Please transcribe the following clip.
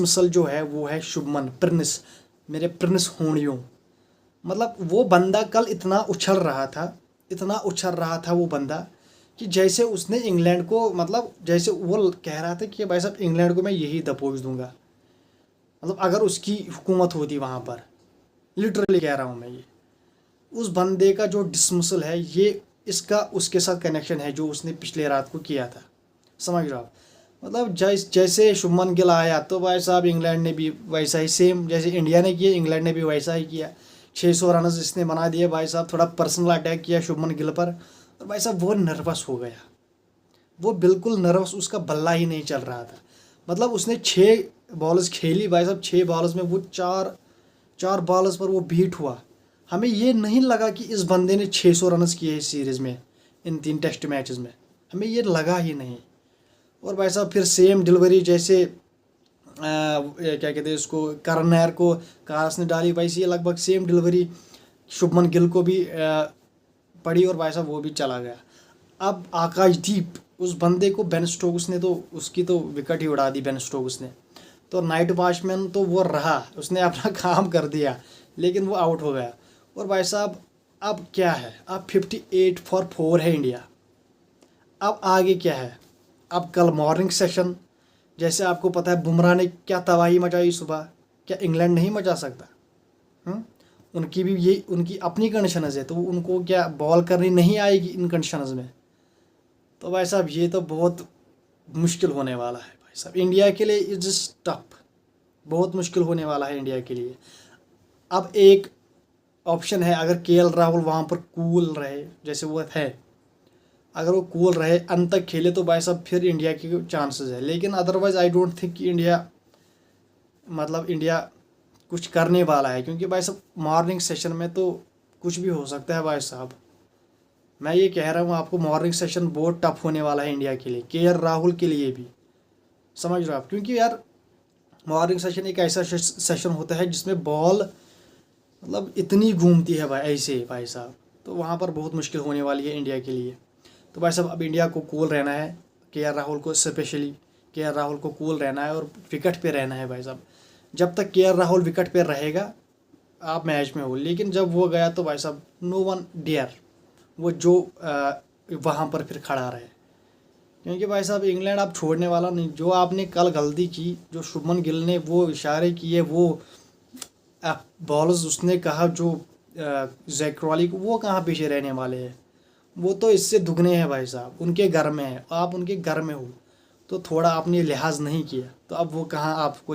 Dismissal जो है वो है शुभमन प्रिंस, मेरे प्रिंस होनियो। मतलब वो बंदा कल इतना उछल रहा था वो बंदा कि जैसे उसने इंग्लैंड को, मतलब जैसे वो कह रहा था कि भाई साहब इंग्लैंड को मैं यही दबोच दूंगा, मतलब अगर उसकी हुकूमत होती वहाँ पर, लिटरली कह रहा हूँ मैं ये। उस बंदे का जो डिसमिसल है ये, इसका उसके साथ कनेक्शन है जो उसने पिछले रात को किया था, समझ रहे हो आप। मतलब जैसे शुभमन गिल आया तो भाई साहब इंग्लैंड ने भी वैसा ही, सेम जैसे इंडिया ने किया इंग्लैंड ने भी वैसा ही किया। 600 रन इसने बना दिए भाई साहब, थोड़ा पर्सनल अटैक किया शुभमन गिल पर, और भाई साहब वो नर्वस हो गया, वो बिल्कुल नर्वस, उसका बल्ला ही नहीं चल रहा था। मतलब उसने 6 बॉल्स खेली भाई साहब, 6 बॉल्स में वो चार बॉल्स पर वो बीट हुआ। हमें ये नहीं लगा कि इस बंदे ने 600 रन किए इस सीरीज़ में, इन 3 टेस्ट मैचेस में, हमें ये लगा ही नहीं। और भाई साहब फिर सेम डिलीवरी जैसे क्या कहते हैं उसको, करण नायर को कारस ने डाली, वैसे ये लगभग सेम डिलीवरी शुभमन गिल को भी पड़ी, और भाई साहब वो भी चला गया। अब आकाशदीप, उस बंदे को बेन स्टोक्स ने तो उसकी तो विकेट ही उड़ा दी बेन स्टोक्स ने। तो नाइट वॉचमैन तो वो रहा, उसने अपना काम कर दिया, लेकिन वो आउट हो गया। और भाई साहब अब क्या है, अब 58 फॉर 4 है इंडिया। अब आगे क्या है, अब कल मॉर्निंग सेशन, जैसे आपको पता है बुमराह ने क्या तबाही मचाई सुबह, क्या इंग्लैंड नहीं मचा सकता? उनकी भी ये उनकी अपनी कंडीशंस है, तो उनको क्या बॉल करनी नहीं आएगी इन कंडीशंस में? तो भाई साहब ये तो बहुत मुश्किल होने वाला है भाई साहब इंडिया के लिए, इज टफ, बहुत मुश्किल होने वाला है इंडिया के लिए। अब एक ऑप्शन है, अगर केएल राहुल वहाँ पर कूल रहे जैसे वो है, अगर वो कूल रहे अंत तक खेले तो भाई साहब फिर इंडिया के चांसेस है। लेकिन अदरवाइज आई डोंट थिंक कि इंडिया कुछ करने वाला है, क्योंकि भाई साहब मॉर्निंग सेशन में तो कुछ भी हो सकता है भाई साहब। मैं ये कह रहा हूँ आपको, मॉर्निंग सेशन बहुत टफ होने वाला है इंडिया के लिए, केएल राहुल के लिए भी, समझ रहे हो आप। क्योंकि यार मॉर्निंग सेशन एक ऐसा सेशन होता है जिसमें बॉल मतलब इतनी घूमती है भाई, ऐसे भाई साहब, तो वहाँ पर बहुत मुश्किल होने वाली है इंडिया के लिए। तो भाई साहब अब इंडिया को कूल रहना है, केएल राहुल को स्पेशली, केएल राहुल को कूल रहना है और विकेट पे रहना है भाई साहब। जब तक केएल राहुल विकेट पे रहेगा आप मैच में हो, लेकिन जब वो गया तो भाई साहब नो वन डेयर वो जो वहाँ पर फिर खड़ा रहे, क्योंकि भाई साहब इंग्लैंड आप छोड़ने वाला नहीं। जो आपने कल गलती की, जो शुभमन गिल ने वो इशारे किए, वो बॉलर्स उसने कहा जो जैक क्रॉली को, वो कहाँ पीछे रहने वाले हैं? वो तो इससे दुगने हैं भाई साहब, उनके घर में है, आप उनके घर में हो, तो थोड़ा आपने लिहाज नहीं किया तो अब वो कहाँ आपको